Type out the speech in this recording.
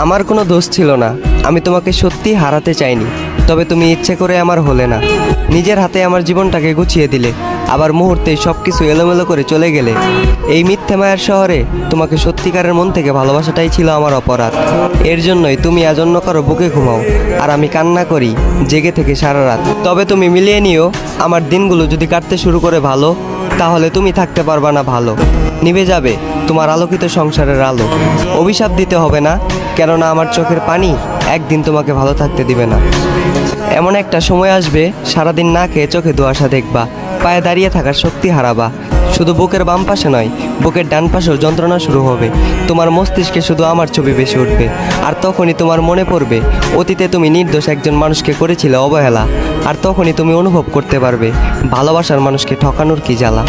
আমার কোনো দোষ ছিল না। আমি তোমাকে সত্যি হারাতে চাইনি, তবে তুমি ইচ্ছে করে আমার হলে না। নিজের হাতে আমার জীবনটাকে গুছিয়ে দিলে, আবার মুহূর্তেই সব কিছু এলোমেলো করে চলে গেলে। এই মিথ্যে মায়ের শহরে তোমাকে সত্যিকারের মন থেকে ভালোবাসাটাই ছিল আমার অপরাধ। এর জন্যই তুমি আজ অন্য কারো বুকে ঘুমাও, আর আমি কান্না করি জেগে থেকে সারা রাত। তবে তুমি মিলিয়ে নিও, আমার দিনগুলো যদি কাটতে শুরু করে ভালো, তাহলে তুমি থাকতে পারবা না ভালো। নিভে যাবে তোমার আলোকিত সংসারের আলো। অভিশাপ দিতে হবে না, কেননা আমার চোখের পানি একদিন তোমাকে ভালো থাকতে দিবে না। এমন একটা সময় আসবে, সারাদিন না খেয়ে চোখে দুয়াশা দেখবা, পায়ে দাঁড়িয়ে থাকার শক্তি হারাবা। শুধু বুকের বাম পাশে নয়, বুকের ডান পাশেও যন্ত্রণা শুরু হবে। তোমার মস্তিষ্কে শুধু আমার ছবি ভেসে উঠবে, আর তখনই তোমার মনে পড়বে অতীতে তুমি নির্দোষ একজন মানুষকে করেছিলে অবহেলা। আর তখনই তুমি অনুভব করতে পারবে ভালোবাসার মানুষকে ঠকানোর কি জ্বালা।